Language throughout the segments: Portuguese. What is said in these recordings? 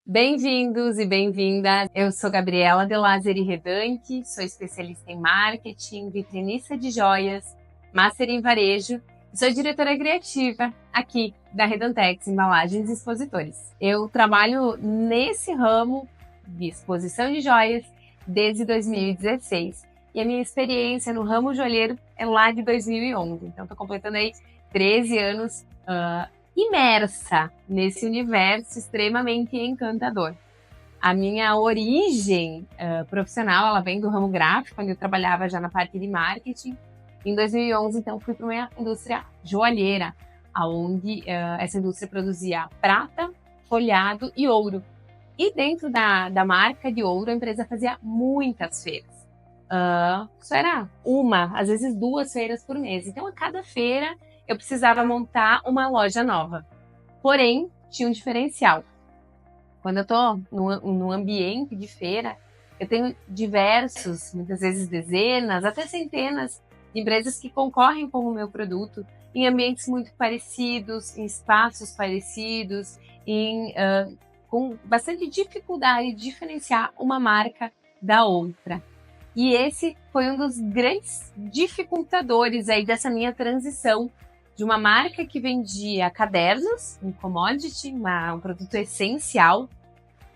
Bem-vindos e bem-vindas. Eu sou Gabriela De Lázari Redanque, sou especialista em marketing, vitrinista de joias, master em varejo e sou diretora criativa aqui da Redantex Embalagens e Expositores. Eu trabalho nesse ramo de exposição de joias desde 2016 e a minha experiência no ramo joalheiro é lá de 2011. Então, estou completando aí 13 anos imersa nesse universo extremamente encantador. A minha origem profissional, ela vem do ramo gráfico, onde eu trabalhava já na parte de marketing. Em 2011, então, fui para uma indústria joalheira, onde essa indústria produzia prata, folhado e ouro. E dentro da marca de ouro, a empresa fazia muitas feiras. Isso era uma, às vezes 2 feiras por mês. Então, a cada feira, eu precisava montar uma loja nova. Porém, tinha um diferencial. Quando eu estou no ambiente de feira, eu tenho diversos, muitas vezes dezenas, até centenas de empresas que concorrem com o meu produto em ambientes muito parecidos, em espaços parecidos, com bastante dificuldade de diferenciar uma marca da outra. E esse foi um dos grandes dificultadores aí dessa minha transição de uma marca que vendia cadernos, um commodity, um produto essencial,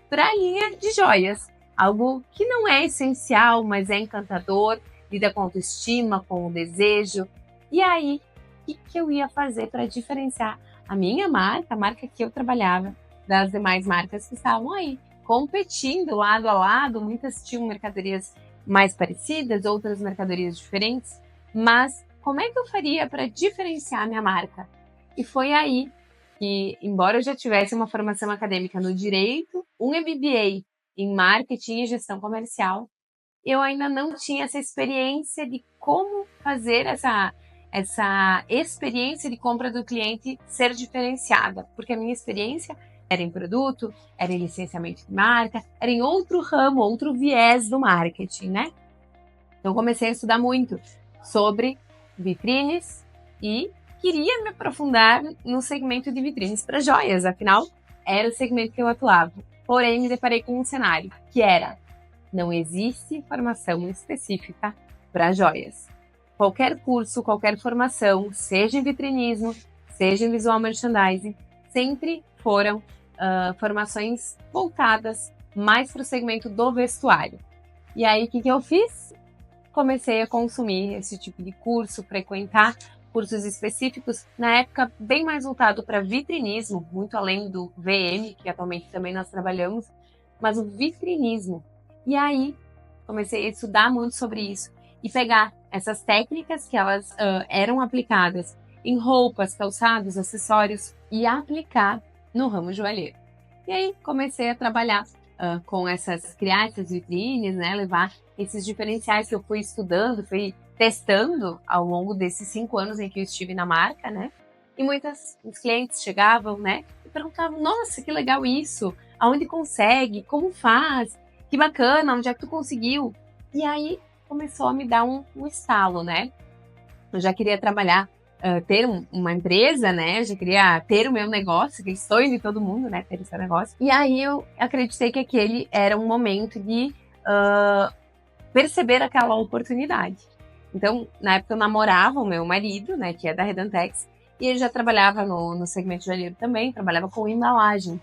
para a linha de joias. Algo que não é essencial, mas é encantador, lida com autoestima, com o desejo. E aí, o que eu ia fazer para diferenciar a minha marca, a marca que eu trabalhava, das demais marcas que estavam aí, competindo lado a lado? Muitas tinham mercadorias mais parecidas, outras mercadorias diferentes, mas como é que eu faria para diferenciar a minha marca? E foi aí que, embora eu já tivesse uma formação acadêmica no direito, um MBA em marketing e gestão comercial, eu ainda não tinha essa experiência de como fazer essa experiência de compra do cliente ser diferenciada, porque a minha experiência era em produto, era em licenciamento de marca, era em outro ramo, outro viés do marketing, né? Então comecei a estudar muito sobre vitrines e queria me aprofundar no segmento de vitrines para joias, afinal, era o segmento que eu atuava. Porém, me deparei com um cenário, que era: não existe formação específica para joias. Qualquer curso, qualquer formação, seja em vitrinismo, seja em visual merchandising, sempre foram formações voltadas mais para o segmento do vestuário. E aí, o que eu fiz? Comecei a consumir esse tipo de curso, frequentar cursos específicos, na época bem mais voltado para vitrinismo, muito além do VM, que atualmente também nós trabalhamos, mas o vitrinismo. E aí, comecei a estudar muito sobre isso e pegar essas técnicas que elas eram aplicadas em roupas, calçados, acessórios e aplicar no ramo joalheiro. E aí, comecei a trabalhar criar essas vitrines, né, levar esses diferenciais que eu fui estudando, fui testando ao longo desses 5 anos em que eu estive na marca, né? E os clientes chegavam, né, e perguntavam: nossa, que legal isso! Aonde consegue? Como faz? Que bacana! Onde é que tu conseguiu? E aí começou a me dar um estalo, né? Eu já queria trabalhar, ter uma empresa, né? Eu já queria ter o meu negócio, aquele sonho de todo mundo, né? Ter o seu negócio. E aí eu acreditei que aquele era um momento de perceber aquela oportunidade. Então, na época eu namorava o meu marido, né? Que é da Redantex, e ele já trabalhava no segmento joalheiro também, trabalhava com embalagem.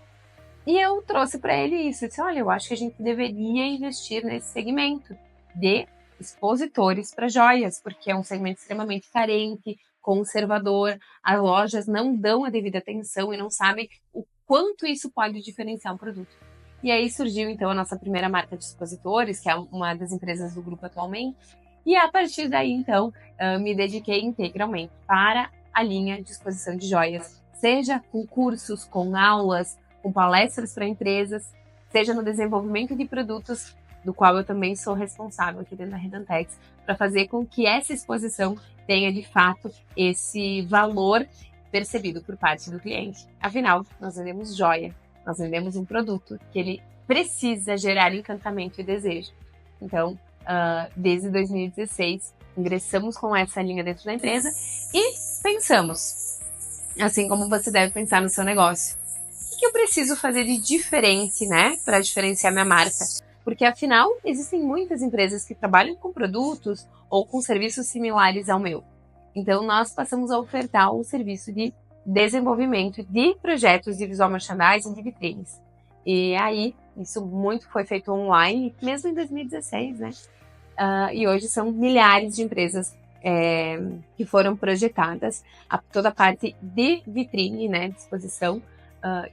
E eu trouxe para ele isso. Eu disse: olha, eu acho que a gente deveria investir nesse segmento de expositores para joias, porque é um segmento extremamente carente, conservador, as lojas não dão a devida atenção e não sabem o quanto isso pode diferenciar um produto. E aí surgiu então a nossa primeira marca de expositores, que é uma das empresas do grupo atualmente, e a partir daí então me dediquei integralmente para a linha de exposição de joias, seja com cursos, com aulas, com palestras para empresas, seja no desenvolvimento de produtos, do qual eu também sou responsável aqui dentro da Redantex, para fazer com que essa exposição tenha de fato esse valor percebido por parte do cliente. Afinal, nós vendemos joia, nós vendemos um produto que ele precisa gerar encantamento e desejo. Então, desde 2016, ingressamos com essa linha dentro da empresa e pensamos, assim como você deve pensar no seu negócio: que eu preciso fazer de diferente, né, para diferenciar minha marca? Porque, afinal, existem muitas empresas que trabalham com produtos ou com serviços similares ao meu. Então, nós passamos a ofertar um serviço de desenvolvimento de projetos de visual merchandising de vitrines. E aí, isso muito foi feito online, mesmo em 2016, né? E hoje são milhares de empresas que foram projetadas, toda a parte de vitrine, né, disposição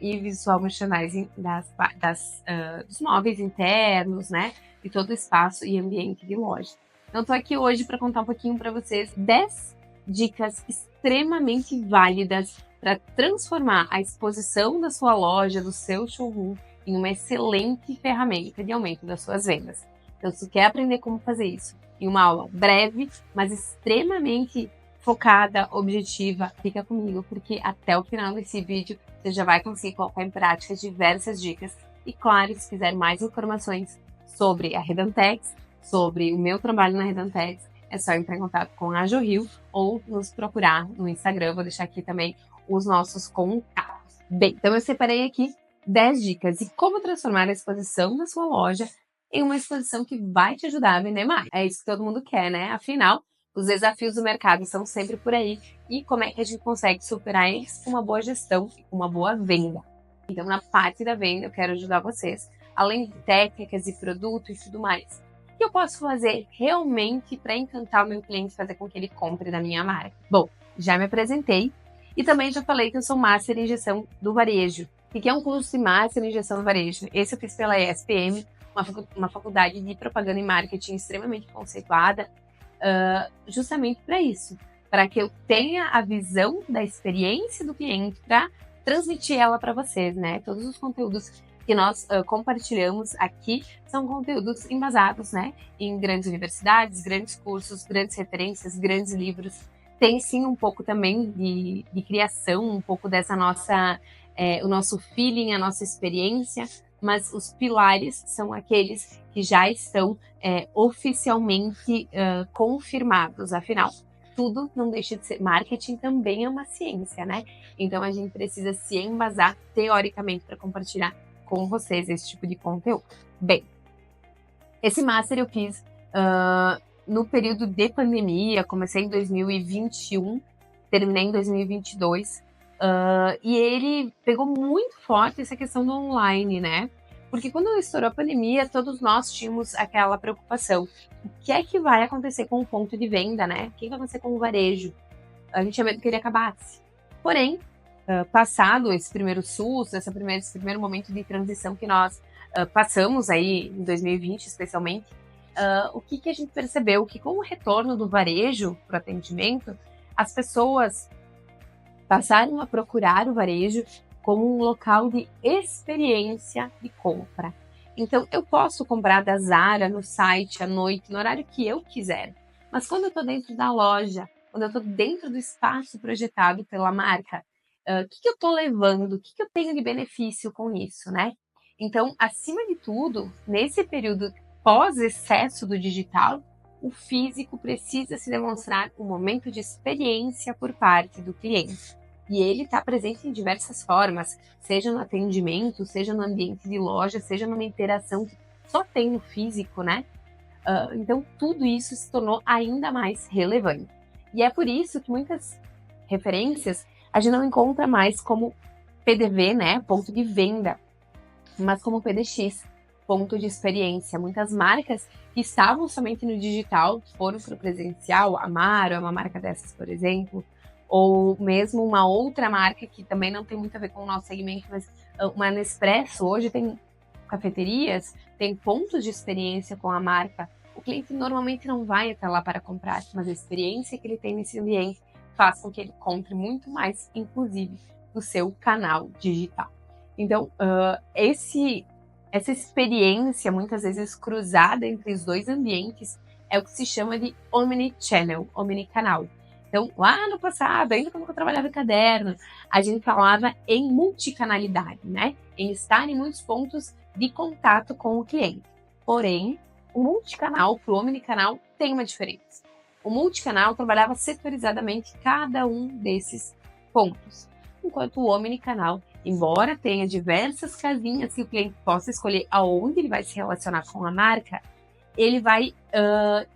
e visual merchandising dos móveis internos, né, de todo o espaço e ambiente de loja. Então, estou aqui hoje para contar um pouquinho para vocês 10 dicas extremamente válidas para transformar a exposição da sua loja, do seu showroom, em uma excelente ferramenta de aumento das suas vendas. Então, se você quer aprender como fazer isso em uma aula breve, mas extremamente focada, objetiva, fica comigo, porque até o final desse vídeo você já vai conseguir colocar em prática diversas dicas. E claro, se quiser mais informações sobre a Redantex, sobre o meu trabalho na Redantex, é só entrar em contato com a Joril ou nos procurar no Instagram. Vou deixar aqui também os nossos contatos. Bem, então eu separei aqui 10 dicas de como transformar a exposição da sua loja em uma exposição que vai te ajudar a vender mais. É isso que todo mundo quer, né? Afinal, os desafios do mercado são sempre por aí. E como é que a gente consegue superar eles com uma boa gestão e com uma boa venda? Então, na parte da venda, eu quero ajudar vocês, além de técnicas de produto e tudo mais. O que eu posso fazer realmente para encantar o meu cliente e fazer com que ele compre da minha marca? Bom, já me apresentei e também já falei que eu sou Master em Gestão do Varejo. O que é um curso de Master em Gestão do Varejo? Esse eu fiz pela ESPM, uma faculdade de propaganda e marketing extremamente conceituada, justamente para isso, para que eu tenha a visão da experiência do cliente para transmitir ela para vocês, né? Todos os conteúdos que nós compartilhamos aqui são conteúdos embasados, né, em grandes universidades, grandes cursos, grandes referências, grandes livros. Tem sim um pouco também de criação, um pouco dessa o nosso feeling, a nossa experiência, mas os pilares são aqueles que já estão oficialmente confirmados. Afinal, tudo não deixa de ser. Marketing também é uma ciência, né? Então a gente precisa se embasar teoricamente para compartilhar com vocês esse tipo de conteúdo. Bem, esse Master eu fiz no período de pandemia, comecei em 2021, terminei em 2022, e ele pegou muito forte essa questão do online, né? Porque quando estourou a pandemia, todos nós tínhamos aquela preocupação. O que é que vai acontecer com o ponto de venda, né? O que vai acontecer com o varejo? A gente tinha medo que ele acabasse. Porém, passado esse primeiro susto, esse primeiro momento de transição que nós passamos aí em 2020, especialmente, o que a gente percebeu? Que com o retorno do varejo para o atendimento, as pessoas passaram a procurar o varejo como um local de experiência de compra. Então, eu posso comprar da Zara no site à noite, no horário que eu quiser. Mas quando eu estou dentro da loja, quando eu estou dentro do espaço projetado pela marca, o que eu estou levando? O que eu tenho de benefício com isso, né? Então, acima de tudo, nesse período pós-excesso do digital, o físico precisa se demonstrar um momento de experiência por parte do cliente. E ele está presente em diversas formas, seja no atendimento, seja no ambiente de loja, seja numa interação que só tem no físico, né? Então, tudo isso se tornou ainda mais relevante. E é por isso que muitas referências a gente não encontra mais como PDV, né? Ponto de venda, mas como PDX, ponto de experiência. Muitas marcas que estavam somente no digital foram para o presencial. A Amaro é uma marca dessas, por exemplo. Ou mesmo uma outra marca que também não tem muito a ver com o nosso segmento, mas uma Nespresso. Hoje tem cafeterias, tem pontos de experiência com a marca. O cliente normalmente não vai até lá para comprar, mas a experiência que ele tem nesse ambiente faz com que ele compre muito mais, inclusive, do seu canal digital. Então, essa experiência, muitas vezes cruzada entre os dois ambientes, é o que se chama de omnichannel, omnicanal. Então, lá no passado, ainda quando eu trabalhava em caderno, a gente falava em multicanalidade, né? Em estar em muitos pontos de contato com o cliente. Porém, o multicanal para o omnicanal tem uma diferença. O multicanal trabalhava setorizadamente cada um desses pontos, enquanto o omnicanal embora tenha diversas casinhas que o cliente possa escolher aonde ele vai se relacionar com a marca, ele vai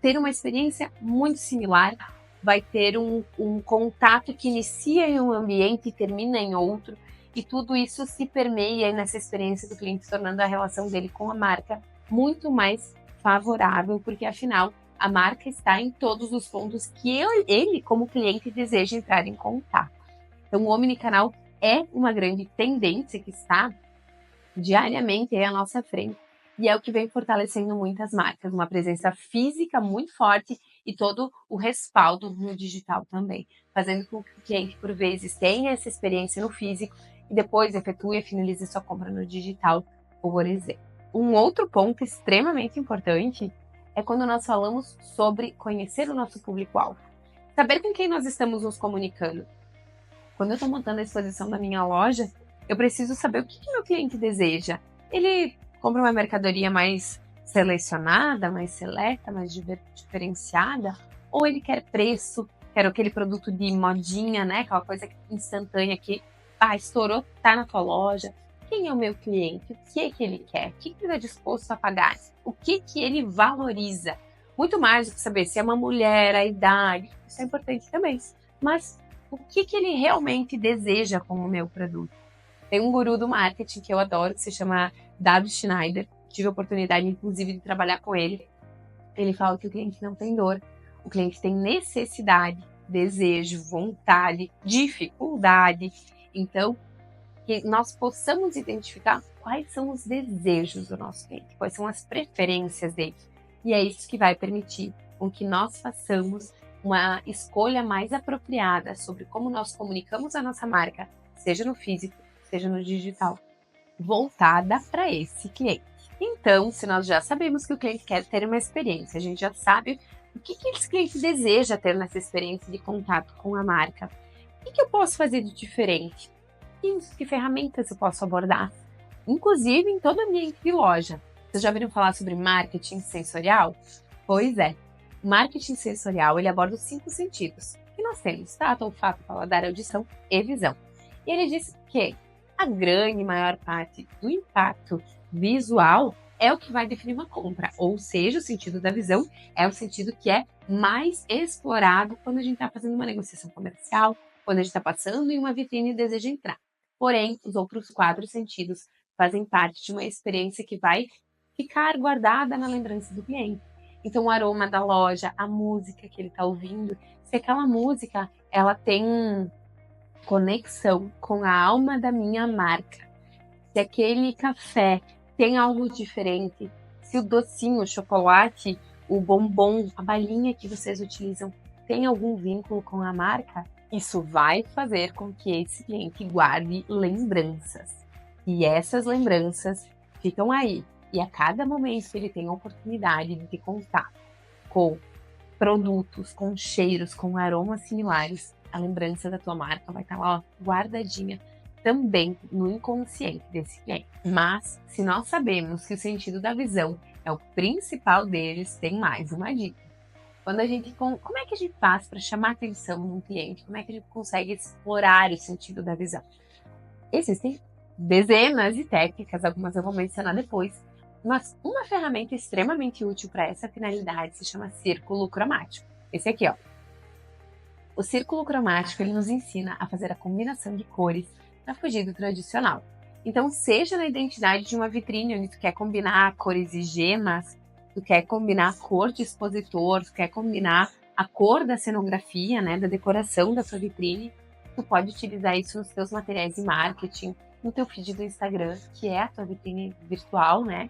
ter uma experiência muito similar, vai ter um contato que inicia em um ambiente e termina em outro, e tudo isso se permeia nessa experiência do cliente, tornando a relação dele com a marca muito mais favorável, porque afinal a marca está em todos os pontos que ele como cliente, deseja entrar em contato. Então, o omnicanal é uma grande tendência que está diariamente à nossa frente e é o que vem fortalecendo muitas marcas, uma presença física muito forte e todo o respaldo no digital também, fazendo com que o cliente, por vezes, tenha essa experiência no físico e depois efetue e finalize sua compra no digital, por exemplo. Um outro ponto extremamente importante é quando nós falamos sobre conhecer o nosso público-alvo. Saber com quem nós estamos nos comunicando. Quando eu estou montando a exposição da minha loja, eu preciso saber o que meu cliente deseja. Ele compra uma mercadoria mais selecionada, mais seleta, mais diferenciada? Ou ele quer preço, quer aquele produto de modinha, né? Aquela coisa instantânea que estourou, tá na tua loja. Quem é o meu cliente? O que ele quer? O que ele está disposto a pagar? O que ele valoriza? Muito mais do que saber se é uma mulher, a idade, isso é importante também. Mas o que ele realmente deseja com o meu produto? Tem um guru do marketing que eu adoro, que se chama W. Schneider. Tive a oportunidade, inclusive, de trabalhar com ele. Ele fala que o cliente não tem dor, o cliente tem necessidade, desejo, vontade, dificuldade. Então, que nós possamos identificar quais são os desejos do nosso cliente, quais são as preferências dele. E é isso que vai permitir com que nós façamos uma escolha mais apropriada sobre como nós comunicamos a nossa marca, seja no físico, seja no digital, voltada para esse cliente. Então, se nós já sabemos que o cliente quer ter uma experiência, a gente já sabe o que esse cliente deseja ter nessa experiência de contato com a marca. O que eu posso fazer de diferente? Que ferramentas eu posso abordar? Inclusive em todo ambiente de loja. Vocês já ouviram falar sobre marketing sensorial? Pois é. O marketing sensorial, ele aborda os 5 sentidos que nós temos: tato, olfato, paladar, audição e visão. E ele diz que a grande maior parte do impacto visual é o que vai definir uma compra, ou seja, o sentido da visão é o sentido que é mais explorado quando a gente está fazendo uma negociação comercial, quando a gente está passando em uma vitrine e deseja entrar. Porém, os outros 4 sentidos fazem parte de uma experiência que vai ficar guardada na lembrança do cliente. Então, o aroma da loja, a música que ele está ouvindo, se aquela música ela tem conexão com a alma da minha marca, se aquele café tem algo diferente, se o docinho, o chocolate, o bombom, a balinha que vocês utilizam tem algum vínculo com a marca, isso vai fazer com que esse cliente guarde lembranças. E essas lembranças ficam aí. E a cada momento que ele tem a oportunidade de ter contato com produtos, com cheiros, com aromas similares, a lembrança da tua marca vai estar lá, ó, guardadinha também no inconsciente desse cliente. Mas, se nós sabemos que o sentido da visão é o principal deles, tem mais uma dica. Como é que a gente faz para chamar a atenção num cliente? Como é que a gente consegue explorar o sentido da visão? Existem dezenas de técnicas, algumas eu vou mencionar depois, mas uma ferramenta extremamente útil para essa finalidade se chama círculo cromático. Esse aqui, ó. O círculo cromático, ele nos ensina a fazer a combinação de cores para fugir do tradicional. Então, seja na identidade de uma vitrine, onde tu quer combinar cores e gemas, tu quer combinar a cor de expositor, tu quer combinar a cor da cenografia, né, da decoração da sua vitrine, tu pode utilizar isso nos teus materiais de marketing, no teu feed do Instagram, que é a tua vitrine virtual, né?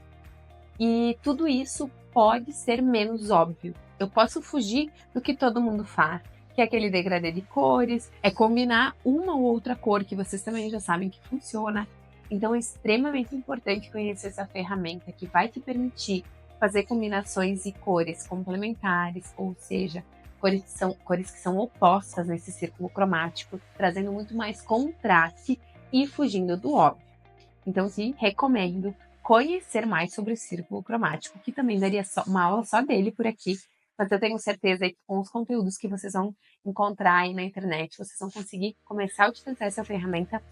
E tudo isso pode ser menos óbvio. Eu posso fugir do que todo mundo faz, que é aquele degradê de cores, é combinar uma ou outra cor que vocês também já sabem que funciona. Então é extremamente importante conhecer essa ferramenta que vai te permitir fazer combinações de cores complementares, ou seja, cores que são opostas nesse círculo cromático, trazendo muito mais contraste e fugindo do óbvio. Então, te recomendo conhecer mais sobre o círculo cromático, que também daria uma aula só dele por aqui, mas eu tenho certeza que com os conteúdos que vocês vão encontrar aí na internet, vocês vão conseguir começar a utilizar essa ferramenta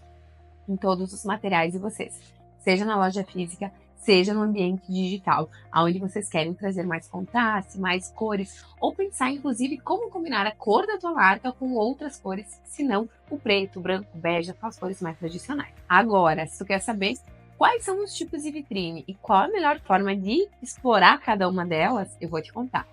em todos os materiais de vocês, seja na loja física, seja no ambiente digital, onde vocês querem trazer mais contraste, mais cores, ou pensar inclusive como combinar a cor da tua marca com outras cores, se não o preto, o branco, o bege, aquelas cores mais tradicionais. Agora, se tu quer saber quais são os tipos de vitrine e qual a melhor forma de explorar cada uma delas, eu vou te contar.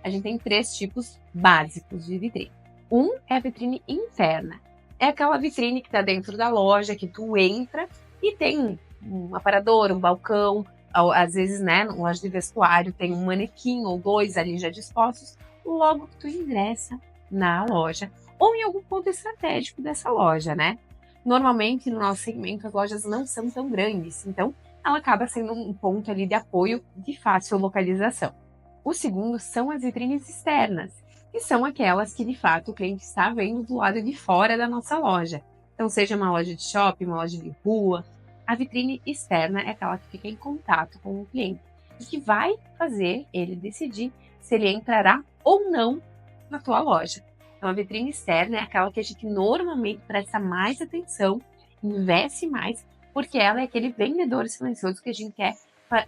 A gente tem 3 tipos básicos de vitrine. Um é a vitrine interna. É aquela vitrine que está dentro da loja, que tu entra e tem um aparador, um balcão, às vezes, né, na loja de vestuário tem um manequim ou 2 ali já dispostos, logo que tu ingressa na loja ou em algum ponto estratégico dessa loja, né? Normalmente, no nosso segmento, as lojas não são tão grandes, então ela acaba sendo um ponto ali de apoio de fácil localização. O segundo são as vitrines externas, que são aquelas que de fato o cliente está vendo do lado de fora da nossa loja. Então, seja uma loja de shopping, uma loja de rua, a vitrine externa é aquela que fica em contato com o cliente e que vai fazer ele decidir se ele entrará ou não na tua loja. Então, a vitrine externa é aquela que a gente normalmente presta mais atenção, investe mais, porque ela é aquele vendedor silencioso que a gente quer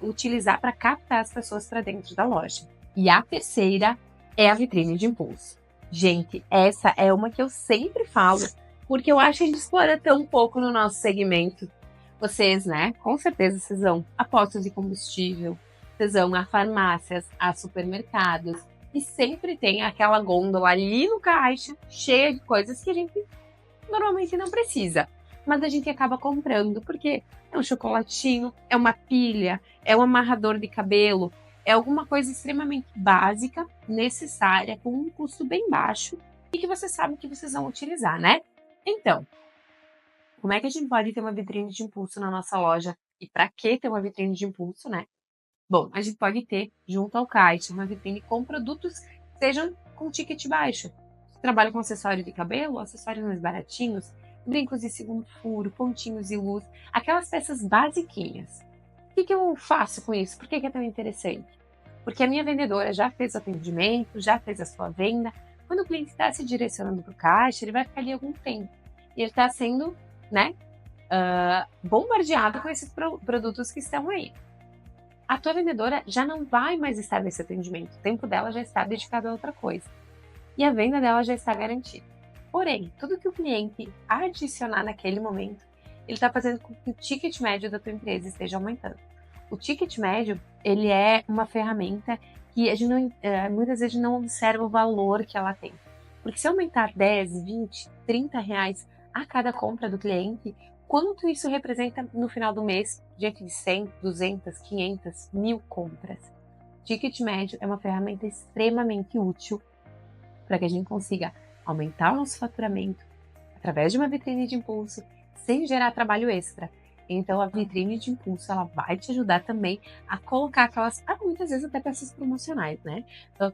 utilizar para captar as pessoas para dentro da loja. E a terceira é a vitrine de impulso. Gente, essa é uma que eu sempre falo, porque eu acho que a gente explora tão pouco no nosso segmento. Vocês, né, com certeza vocês vão a postos de combustível, vocês vão a farmácias, a supermercados, e sempre tem aquela gôndola ali no caixa, cheia de coisas que a gente normalmente não precisa, mas a gente acaba comprando, porque é um chocolatinho, é uma pilha, é um amarrador de cabelo, é alguma coisa extremamente básica, necessária, com um custo bem baixo, e que vocês sabem que vocês vão utilizar, né? Então, como é que a gente pode ter uma vitrine de impulso na nossa loja? E para que ter uma vitrine de impulso, né? Bom, a gente pode ter, junto ao caixa, uma vitrine com produtos que sejam com ticket baixo. Você trabalha com acessório de cabelo, acessórios mais baratinhos, brincos de segundo furo, pontinhos de luz, aquelas peças basiquinhas. O que eu faço com isso? Por que é tão interessante? Porque a minha vendedora já fez o atendimento, já fez a sua venda. Quando o cliente está se direcionando para o caixa, ele vai ficar ali algum tempo. E ele está sendo, né, bombardeado com esses produtos que estão aí. A tua vendedora já não vai mais estar nesse atendimento. O tempo dela já está dedicado a outra coisa. E a venda dela já está garantida. Porém, tudo que o cliente adicionar naquele momento, ele está fazendo com que o ticket médio da tua empresa esteja aumentando. O ticket médio, ele é uma ferramenta que a gente não, muitas vezes não observa o valor que ela tem. Porque se aumentar 10, 20, 30 reais a cada compra do cliente, quanto isso representa no final do mês, diante de 100, 200, 500, 1000 compras? Ticket médio é uma ferramenta extremamente útil para que a gente consiga aumentar o nosso faturamento através de uma vitrine de impulso, sem gerar trabalho extra. Então, a vitrine de impulso, ela vai te ajudar também a colocar aquelas, muitas vezes até peças promocionais, né?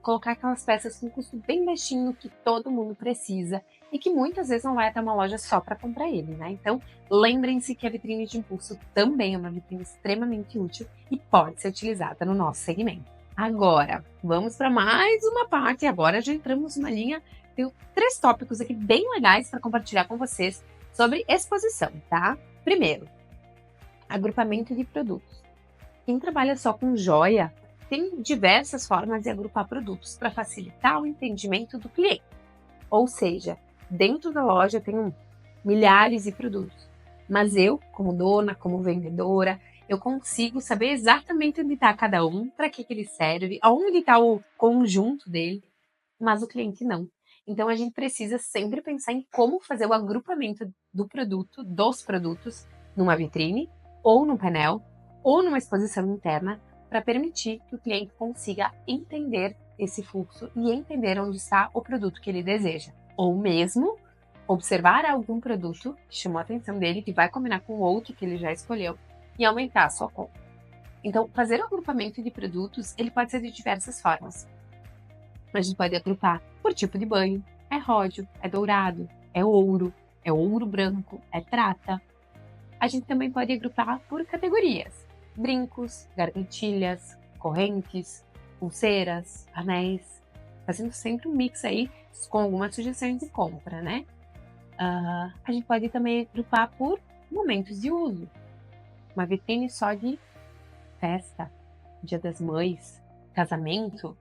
Colocar aquelas peças com custo bem baixinho que todo mundo precisa e que muitas vezes não vai até uma loja só para comprar ele, né? Então, lembrem-se que a vitrine de impulso também é uma vitrine extremamente útil e pode ser utilizada no nosso segmento. Agora, vamos para mais uma parte. Agora já entramos numa linha. Tenho 3 tópicos aqui bem legais para compartilhar com vocês sobre exposição, tá? Primeiro, agrupamento de produtos. Quem trabalha só com joia tem diversas formas de agrupar produtos para facilitar o entendimento do cliente. Ou seja, dentro da loja eu tenho milhares de produtos, mas eu, como dona, como vendedora, eu consigo saber exatamente onde está cada um, para que ele serve, aonde está o conjunto dele, mas o cliente não. Então a gente precisa sempre pensar em como fazer o agrupamento do produto, dos produtos, numa vitrine, ou num painel, ou numa exposição interna, para permitir que o cliente consiga entender esse fluxo e entender onde está o produto que ele deseja. Ou mesmo observar algum produto que chamou a atenção dele, que vai combinar com outro que ele já escolheu, e aumentar a sua compra. Então, fazer o agrupamento de produtos, ele pode ser de diversas formas. A gente pode agrupar por tipo de banho, é ródio, é dourado, é ouro branco, é prata. A gente também pode agrupar por categorias, brincos, gargantilhas, correntes, pulseiras, anéis, fazendo sempre um mix aí com algumas sugestões de compra, né? A gente pode também agrupar por momentos de uso. Uma vitrine só de festa, Dia das Mães, casamento,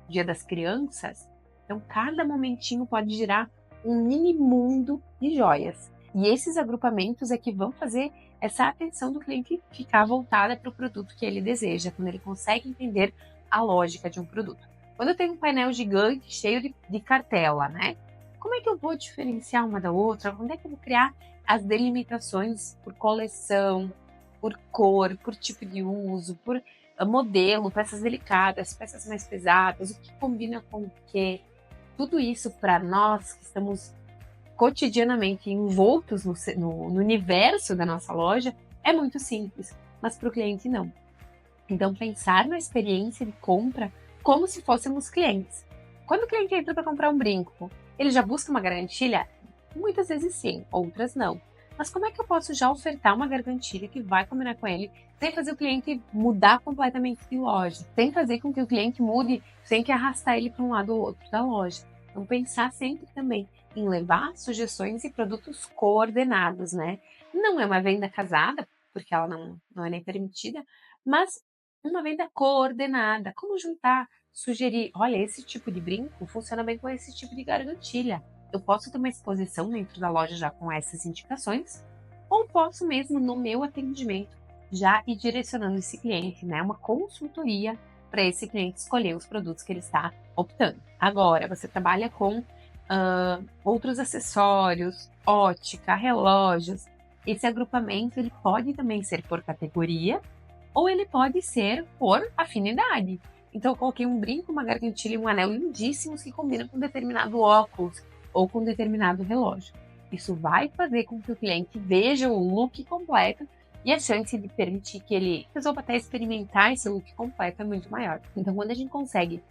Dia das Crianças. Então, cada momentinho pode gerar um mini mundo de joias. E esses agrupamentos é que vão fazer essa atenção do cliente ficar voltada para o produto que ele deseja, quando ele consegue entender a lógica de um produto. Quando eu tenho um painel gigante cheio de cartela, né? Como é que eu vou diferenciar uma da outra? Onde é que eu vou criar as delimitações por coleção, por cor, por tipo de uso, por modelo, peças delicadas, peças mais pesadas, o que combina com o quê? Tudo isso para nós que estamos cotidianamente envoltos no universo da nossa loja é muito simples, mas para o cliente não. Então, pensar na experiência de compra como se fôssemos clientes. Quando o cliente entra para comprar um brinco, ele já busca uma gargantilha? Muitas vezes sim, outras não. Mas como é que eu posso já ofertar uma gargantilha que vai combinar com ele, sem fazer o cliente mudar completamente de loja, sem fazer com que o cliente mude, sem que arrastar ele para um lado ou outro da loja? Então, pensar sempre também em levar sugestões e produtos coordenados, né? Não é uma venda casada, porque ela não é nem permitida, mas uma venda coordenada. Como juntar, sugerir, olha, esse tipo de brinco funciona bem com esse tipo de gargantilha. Eu posso ter uma exposição dentro da loja já com essas indicações, ou posso mesmo no meu atendimento já ir direcionando esse cliente, né? Uma consultoria para esse cliente escolher os produtos que ele está optando. Agora, você trabalha com outros acessórios, ótica, relógios. Esse agrupamento ele pode também ser por categoria ou ele pode ser por afinidade. Então, eu coloquei um brinco, uma gargantilha e um anel lindíssimos que combinam com determinado óculos ou com determinado relógio. Isso vai fazer com que o cliente veja o look completo e a chance de permitir que ele resolva até experimentar esse look completo é muito maior. Então, quando a gente consegue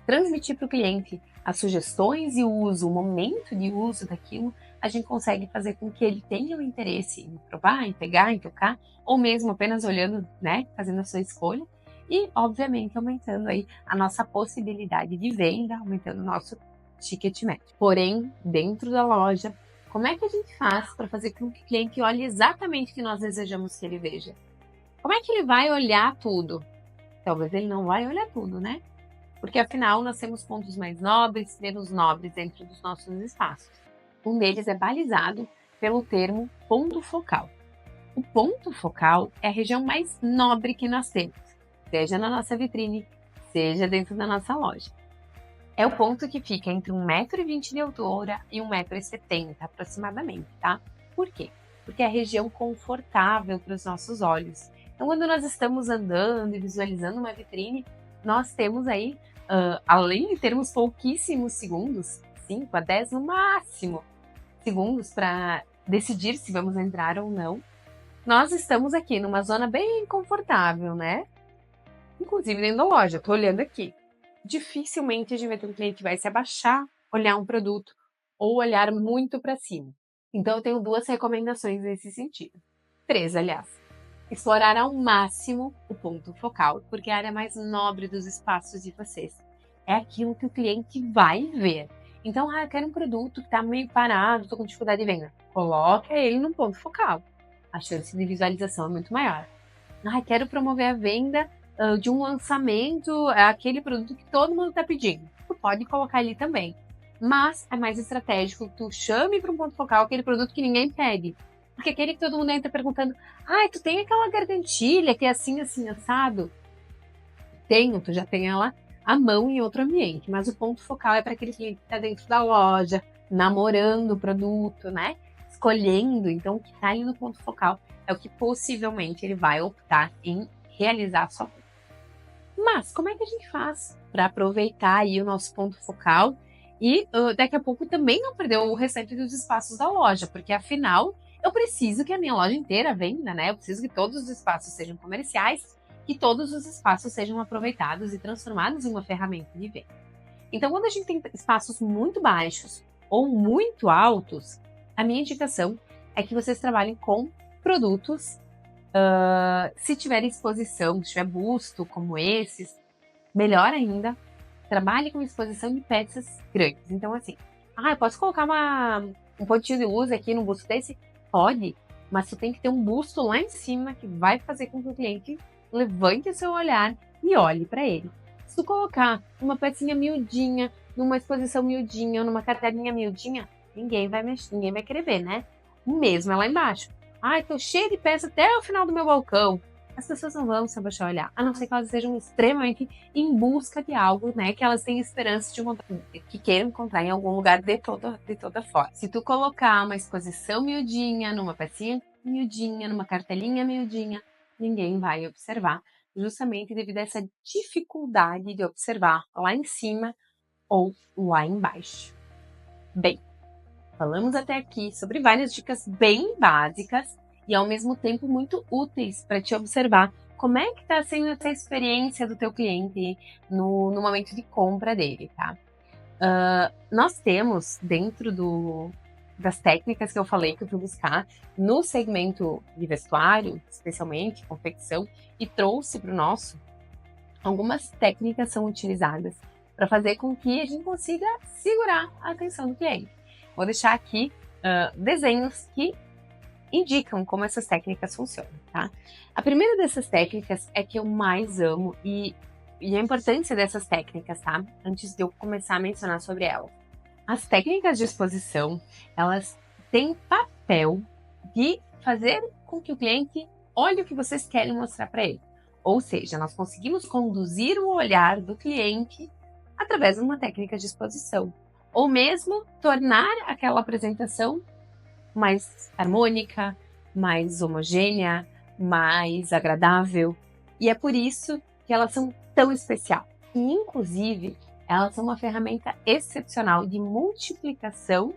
transmitir para o cliente as sugestões e o uso, o momento de uso daquilo, a gente consegue fazer com que ele tenha o interesse em provar, em pegar, em tocar, ou mesmo apenas olhando, né, fazendo a sua escolha. E, obviamente, aumentando aí a nossa possibilidade de venda, aumentando o nosso ticket médio. Porém, dentro da loja, como é que a gente faz para fazer com que o cliente olhe exatamente o que nós desejamos que ele veja? Como é que ele vai olhar tudo? Talvez ele não vai olhar tudo, né? Porque afinal nós temos pontos mais nobres, menos nobres dentro dos nossos espaços. Um deles é balizado pelo termo ponto focal. O ponto focal é a região mais nobre que nós temos, seja na nossa vitrine, seja dentro da nossa loja. É o ponto que fica entre 1,20 m de altura e 1,70 m aproximadamente, tá? Por quê? Porque é a região confortável para os nossos olhos. Então, quando nós estamos andando e visualizando uma vitrine, nós temos aí, além de termos pouquíssimos segundos, 5 a 10 no máximo segundos para decidir se vamos entrar ou não, nós estamos aqui numa zona bem confortável, né? Inclusive dentro da loja, tô olhando aqui. Dificilmente a gente vai ter um cliente que vai se abaixar, olhar um produto ou olhar muito para cima. Então eu tenho 2 recomendações nesse sentido. 3, aliás. Explorar ao máximo o ponto focal, porque é a área mais nobre dos espaços de vocês. É aquilo que o cliente vai ver. Então, eu quero um produto que está meio parado, estou com dificuldade de venda. Coloca ele no ponto focal. A chance de visualização é muito maior. Quero promover a venda de um lançamento, aquele produto que todo mundo está pedindo. Tu pode colocar ali também. Mas é mais estratégico que tu chame para um ponto focal aquele produto que ninguém pede. Porque aquele que todo mundo entra perguntando, tu tem aquela gargantilha que é assim, assim, assado? Tenho, tu já tem ela à mão em outro ambiente. Mas o ponto focal é para aquele cliente que está dentro da loja, namorando o produto, né? Escolhendo. Então, o que está ali no ponto focal é o que possivelmente ele vai optar em realizar a sua compra. Mas, como é que a gente faz para aproveitar aí o nosso ponto focal e daqui a pouco também não perder o restante dos espaços da loja? Porque, afinal, eu preciso que a minha loja inteira venda, né? Eu preciso que todos os espaços sejam comerciais, que todos os espaços sejam aproveitados e transformados em uma ferramenta de venda. Então, quando a gente tem espaços muito baixos ou muito altos, a minha indicação é que vocês trabalhem com produtos, se tiver exposição, se tiver busto como esses, melhor ainda, trabalhe com exposição de peças grandes. Então, assim, eu posso colocar um pontinho de luz aqui no busto desse? Pode, mas tu tem que ter um busto lá em cima que vai fazer com que o cliente levante o seu olhar e olhe para ele. Se tu colocar uma pecinha miudinha, numa exposição miudinha ou numa cartelinha miudinha, ninguém vai mexer, ninguém vai querer ver, né? O mesmo é lá embaixo. Ai, tô cheio de peça até o final do meu balcão. As pessoas não vão se abaixar a olhar, a não ser que elas estejam extremamente em busca de algo, né? Que elas têm esperança de encontrar, que queiram encontrar em algum lugar de toda forma. Se tu colocar uma exposição miudinha, numa pecinha miudinha, numa cartelinha miudinha, ninguém vai observar, justamente devido a essa dificuldade de observar lá em cima ou lá embaixo. Bem, falamos até aqui sobre várias dicas bem básicas e ao mesmo tempo muito úteis para te observar como é que está sendo essa experiência do teu cliente no momento de compra dele, tá? Nós temos dentro das técnicas que eu falei que eu fui buscar no segmento de vestuário, especialmente confecção, e trouxe para o nosso, algumas técnicas são utilizadas para fazer com que a gente consiga segurar a atenção do cliente. Vou deixar aqui desenhos que indicam como essas técnicas funcionam, tá? A primeira dessas técnicas é que eu mais amo e a importância dessas técnicas, tá? Antes de eu começar a mencionar sobre elas. As técnicas de exposição, elas têm papel de fazer com que o cliente olhe o que vocês querem mostrar para ele. Ou seja, nós conseguimos conduzir o olhar do cliente através de uma técnica de exposição. Ou mesmo tornar aquela apresentação mais harmônica, mais homogênea, mais agradável. E é por isso que elas são tão especiais. E, inclusive, elas são uma ferramenta excepcional de multiplicação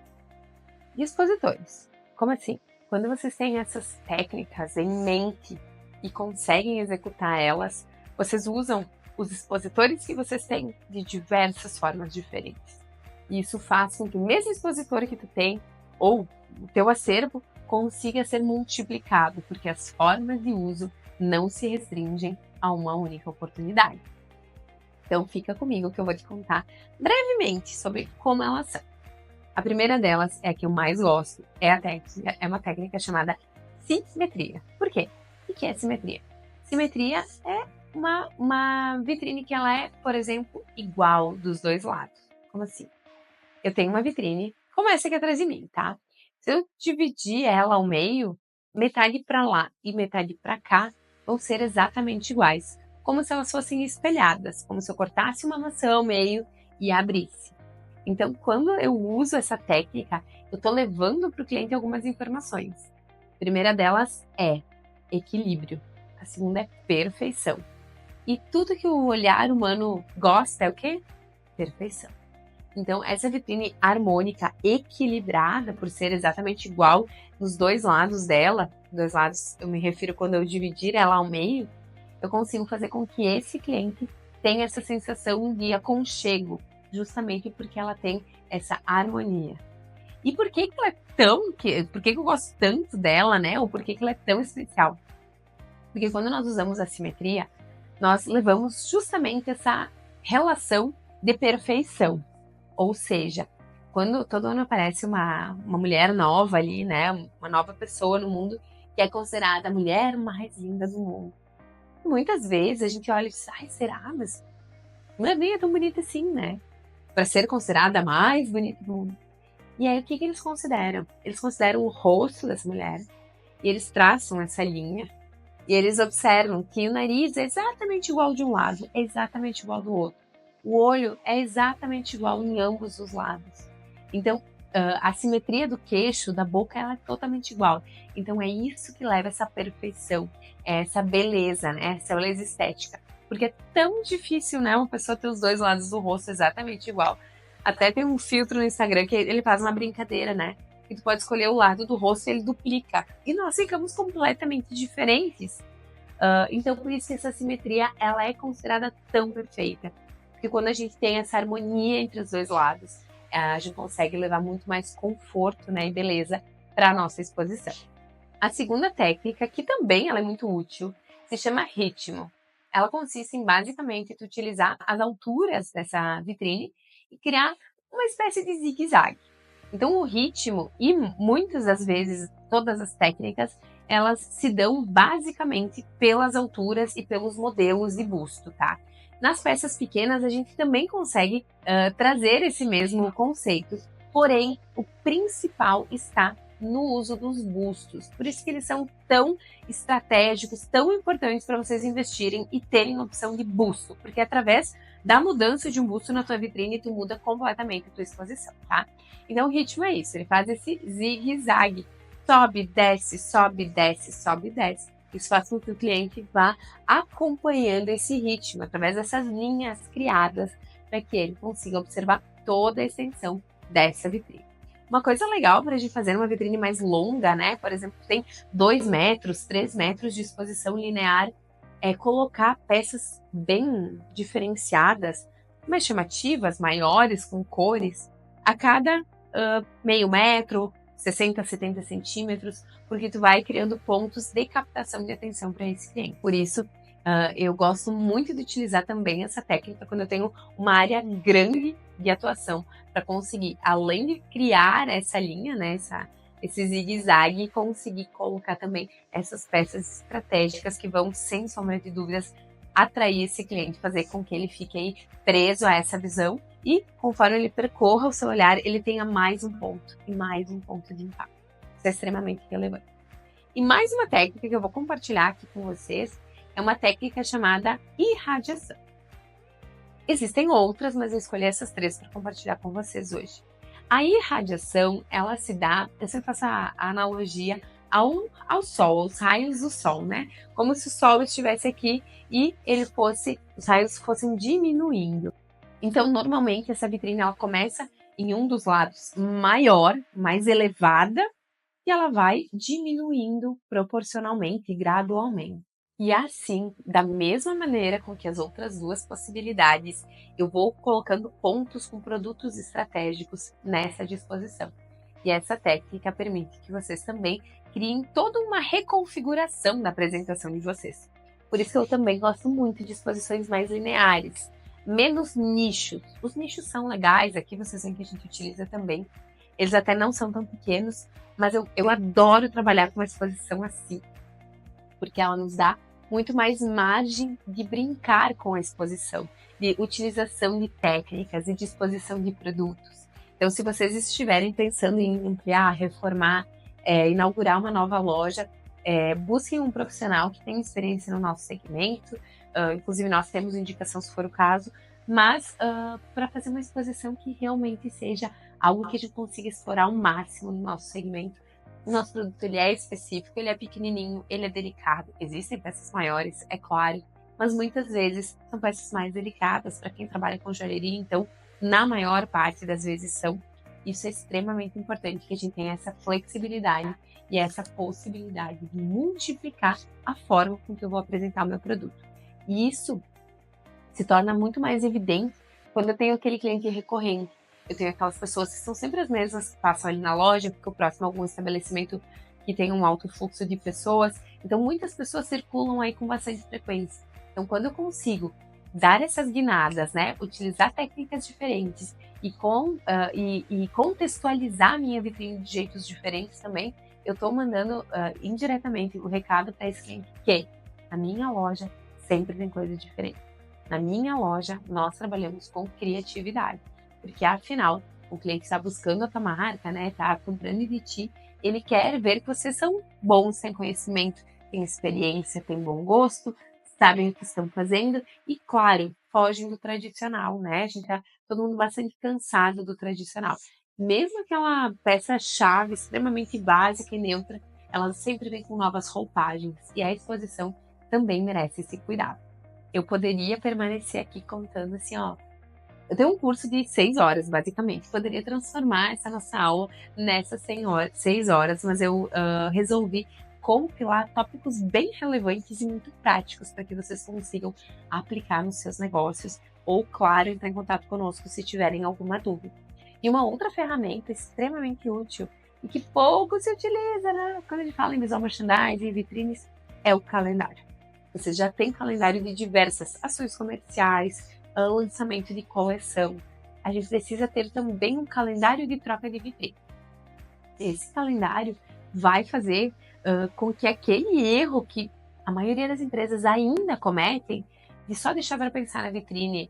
de expositores. Como assim? Quando vocês têm essas técnicas em mente e conseguem executar elas, vocês usam os expositores que vocês têm de diversas formas diferentes. E isso faz com que o mesmo expositor que tu tem, ou o teu acervo, consiga ser multiplicado, porque as formas de uso não se restringem a uma única oportunidade. Então fica comigo que eu vou te contar brevemente sobre como elas são. A primeira delas é a que eu mais gosto, é uma técnica chamada simetria. Por quê? O que é simetria? Simetria é uma vitrine que ela é, por exemplo, igual dos dois lados. Como assim? Eu tenho uma vitrine, como essa aqui atrás de mim, tá? Se eu dividir ela ao meio, metade para lá e metade para cá vão ser exatamente iguais, como se elas fossem espelhadas, como se eu cortasse uma maçã ao meio e abrisse. Então, quando eu uso essa técnica, eu estou levando para o cliente algumas informações. A primeira delas é equilíbrio, a segunda é perfeição. E tudo que o olhar humano gosta é o quê? Perfeição. Então, essa vitrine harmônica, equilibrada, por ser exatamente igual nos dois lados dela, dois lados eu me refiro quando eu dividir ela ao meio, eu consigo fazer com que esse cliente tenha essa sensação de aconchego, justamente porque ela tem essa harmonia. E por que ela é por que eu gosto tanto dela, né? Ou por que ela é tão especial? Porque quando nós usamos a simetria, nós levamos justamente essa relação de perfeição. Ou seja, quando todo ano aparece uma mulher nova ali, né? Uma nova pessoa no mundo que é considerada a mulher mais linda do mundo. E muitas vezes a gente olha e diz, ai, será? Mas a mulher nem é tão bonita assim, né? Para ser considerada a mais bonita do mundo. E aí o que eles consideram? Eles consideram o rosto dessa mulher e eles traçam essa linha e eles observam que o nariz é exatamente igual de um lado, é exatamente igual do outro. O olho é exatamente igual em ambos os lados. Então, a simetria do queixo, da boca, ela é totalmente igual. Então, é isso que leva essa perfeição, essa beleza, né? Essa beleza estética. Porque é tão difícil, né? Uma pessoa ter os dois lados do rosto exatamente igual. Até tem um filtro no Instagram que ele faz uma brincadeira, né? Que tu pode escolher o lado do rosto e ele duplica. E nós ficamos completamente diferentes. Então, por isso que essa simetria, ela é considerada tão perfeita. Porque quando a gente tem essa harmonia entre os dois lados, a gente consegue levar muito mais conforto, né, e beleza para a nossa exposição. A segunda técnica, que também ela é muito útil, se chama ritmo. Ela consiste em basicamente utilizar as alturas dessa vitrine e criar uma espécie de zigue-zague. Então o ritmo e muitas das vezes todas as técnicas, elas se dão basicamente pelas alturas e pelos modelos de busto, tá? Nas peças pequenas a gente também consegue trazer esse mesmo conceito, porém o principal está no uso dos bustos. Por isso que eles são tão estratégicos, tão importantes para vocês investirem e terem opção de busto, porque através da mudança de um busto na tua vitrine, tu muda completamente a tua exposição, tá? Então o ritmo é isso, ele faz esse zigue-zague, sobe, desce, sobe, desce, sobe, desce. Isso faz com que o cliente vá acompanhando esse ritmo através dessas linhas criadas para que ele consiga observar toda a extensão dessa vitrine. Uma coisa legal para a gente fazer uma vitrine mais longa, né? Por exemplo, tem 2 metros, 3 metros de exposição linear, é colocar peças bem diferenciadas, mais chamativas, maiores, com cores, a cada meio metro, 60, 70 centímetros, porque tu vai criando pontos de captação de atenção para esse cliente. Por isso, eu gosto muito de utilizar também essa técnica quando eu tenho uma área grande de atuação, para conseguir, além de criar essa linha, né, esse zigue-zague, conseguir colocar também essas peças estratégicas que vão, sem sombra de dúvidas, atrair esse cliente, fazer com que ele fique aí preso a essa visão e, conforme ele percorra o seu olhar, ele tenha mais um ponto e mais um ponto de impacto. Isso é extremamente relevante. E mais uma técnica que eu vou compartilhar aqui com vocês é uma técnica chamada irradiação. Existem outras, mas eu escolhi essas 3 para compartilhar com vocês hoje. A irradiação, ela se dá, eu sempre faço a analogia ao sol, aos raios do sol, né? Como se o sol estivesse aqui e os raios fossem diminuindo. Então, normalmente, essa vitrine ela começa em um dos lados maior, mais elevada, e ela vai diminuindo proporcionalmente, gradualmente. E assim, da mesma maneira com que as outras 2 possibilidades, eu vou colocando pontos com produtos estratégicos nessa disposição. E essa técnica permite que vocês também criem toda uma reconfiguração da apresentação de vocês. Por isso eu também gosto muito de exposições mais lineares, menos nichos. Os nichos são legais, aqui vocês veem que a gente utiliza também. Eles até não são tão pequenos, mas eu adoro trabalhar com uma exposição assim, porque ela nos dá muito mais margem de brincar com a exposição, de utilização de técnicas e disposição de produtos. Então, se vocês estiverem pensando em ampliar, reformar, inaugurar uma nova loja, busquem um profissional que tenha experiência no nosso segmento, inclusive nós temos indicação se for o caso, mas para fazer uma exposição que realmente seja algo que a gente consiga explorar ao máximo no nosso segmento. O nosso produto ele é específico, ele é pequenininho, ele é delicado. Existem peças maiores, é claro, mas muitas vezes são peças mais delicadas para quem trabalha com joalheria, então na maior parte das vezes são. Isso é extremamente importante, que a gente tenha essa flexibilidade e essa possibilidade de multiplicar a forma com que eu vou apresentar o meu produto. E isso se torna muito mais evidente quando eu tenho aquele cliente recorrente. Eu tenho aquelas pessoas que são sempre as mesmas que passam ali na loja, porque o próximo é algum estabelecimento que tem um alto fluxo de pessoas. Então, muitas pessoas circulam aí com bastante frequência. Então, quando eu consigo dar essas guinadas, né, utilizar técnicas diferentes e contextualizar a minha vitrine de jeitos diferentes também, eu estou mandando indiretamente o recado para esse cliente que a minha loja sempre tem coisa diferente. Na minha loja, nós trabalhamos com criatividade, porque afinal, o cliente está buscando a tua marca, né? Está comprando de ti, ele quer ver que vocês são bons, têm conhecimento, têm experiência, têm bom gosto, sabem o que estão fazendo e, claro, fogem do tradicional, né? A gente tá todo mundo bastante cansado do tradicional. Mesmo aquela peça-chave extremamente básica e neutra, ela sempre vem com novas roupagens e a exposição também merece esse cuidado. Eu poderia permanecer aqui contando assim, ó. Eu tenho um curso de 6 horas, basicamente. Poderia transformar essa nossa aula nessas 6 horas, mas eu resolvi compilar tópicos bem relevantes e muito práticos para que vocês consigam aplicar nos seus negócios ou, claro, entrar em contato conosco se tiverem alguma dúvida. E uma outra ferramenta extremamente útil e que pouco se utiliza, né? Quando a gente fala em visual merchandising e vitrines, é o calendário. Você já tem calendário de diversas ações comerciais, lançamento de coleção. a gente precisa ter também um calendário de troca de vitrine. Esse calendário vai fazer com que aquele erro que a maioria das empresas ainda cometem, de só deixar para pensar na vitrine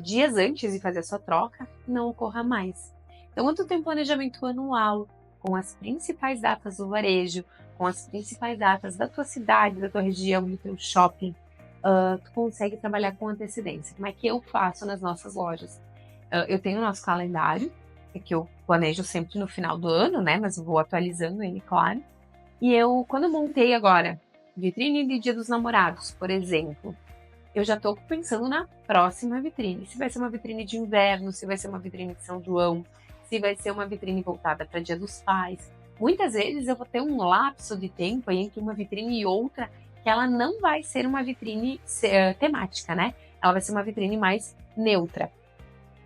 dias antes de fazer a sua troca, não ocorra mais. Então, quando tu tem um planejamento anual, com as principais datas do varejo, com as principais datas da tua cidade, da tua região, do teu shopping, tu consegue trabalhar com antecedência. Como é que eu faço nas nossas lojas? Eu tenho o nosso calendário, que eu planejo sempre no final do ano, né? Mas eu vou atualizando ele, claro. E quando eu montei agora, vitrine de Dia dos Namorados, por exemplo, eu já estou pensando na próxima vitrine. Se vai ser uma vitrine de inverno, se vai ser uma vitrine de São João, se vai ser uma vitrine voltada para Dia dos Pais. Muitas vezes eu vou ter um lapso de tempo aí entre uma vitrine e outra que ela não vai ser uma vitrine temática, né? Ela vai ser uma vitrine mais neutra,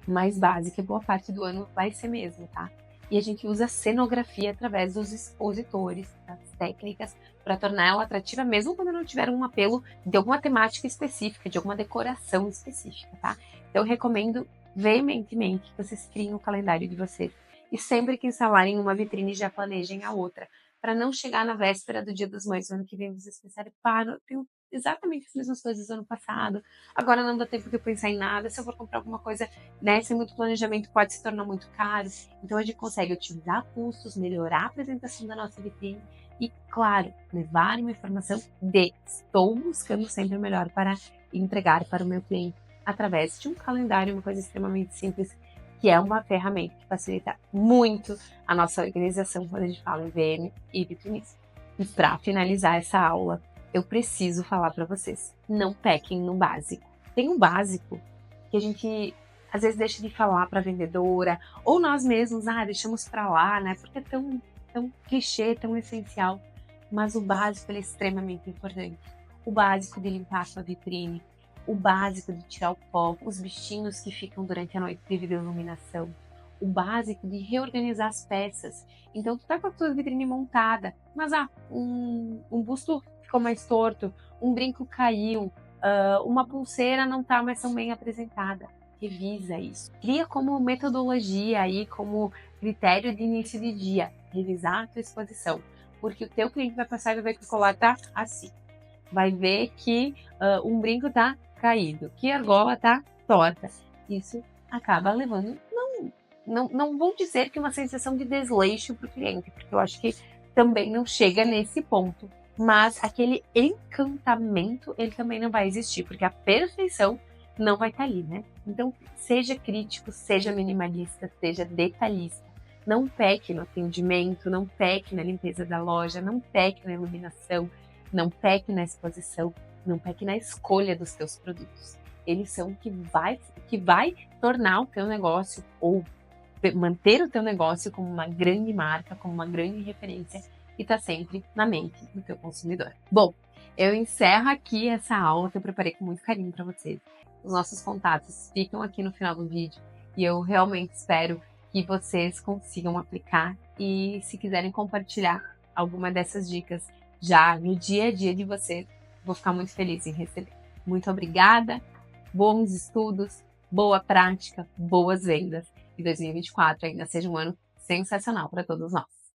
mais básica, e boa parte do ano vai ser mesmo, tá? E a gente usa cenografia através dos expositores, das técnicas, para tornar ela atrativa, mesmo quando não tiver um apelo de alguma temática específica, de alguma decoração específica, tá? Então, eu recomendo veementemente que vocês criem o calendário de vocês. E sempre que instalarem uma vitrine, já planejem a outra, para não chegar na véspera do Dia das Mães do ano que vem, vocês pensarem, pá, eu tenho exatamente as mesmas coisas do ano passado, agora não dá tempo de eu pensar em nada, se eu for comprar alguma coisa, né, sem muito planejamento pode se tornar muito caro. Então a gente consegue otimizar custos, melhorar a apresentação da nossa vitrine e, claro, levar uma informação de estou buscando sempre o melhor para entregar para o meu cliente através de um calendário, uma coisa extremamente simples, que é uma ferramenta que facilita muito a nossa organização quando a gente fala em VM e vitrinismo. E para finalizar essa aula, eu preciso falar para vocês, não pequem no básico. Tem um básico que a gente às vezes deixa de falar para a vendedora, ou nós mesmos, deixamos para lá, né? Porque é tão clichê, tão essencial. Mas o básico ele é extremamente importante. O básico de limpar a sua vitrine, o básico de tirar o pó, os bichinhos que ficam durante a noite devido à iluminação, o básico de reorganizar as peças. Então, tu tá com a tua vitrine montada, mas um busto ficou mais torto, um brinco caiu, uma pulseira não tá mais tão bem apresentada. Revisa isso. Cria como metodologia aí, como critério de início de dia, revisar a tua exposição. Porque o teu cliente vai passar e vai ver que o colar tá assim. Vai ver que um brinco tá caído, que a argola tá torta. Isso acaba levando, não vou dizer que uma sensação de desleixo para o cliente, porque eu acho que também não chega nesse ponto. Mas aquele encantamento, ele também não vai existir, porque a perfeição não vai estar ali, né? Então, seja crítico, seja minimalista, seja detalhista. Não peque no atendimento, não peque na limpeza da loja, não peque na iluminação, não peque na exposição, não peque na escolha dos teus produtos. Eles são o que vai tornar o teu negócio ou manter o teu negócio como uma grande marca, como uma grande referência e está sempre na mente do teu consumidor. Bom, eu encerro aqui essa aula que eu preparei com muito carinho para vocês. Os nossos contatos ficam aqui no final do vídeo e eu realmente espero que vocês consigam aplicar e se quiserem compartilhar alguma dessas dicas já no dia a dia de vocês, vou ficar muito feliz em receber. Muito obrigada, bons estudos, boa prática, boas vendas e 2024 ainda seja um ano sensacional para todos nós.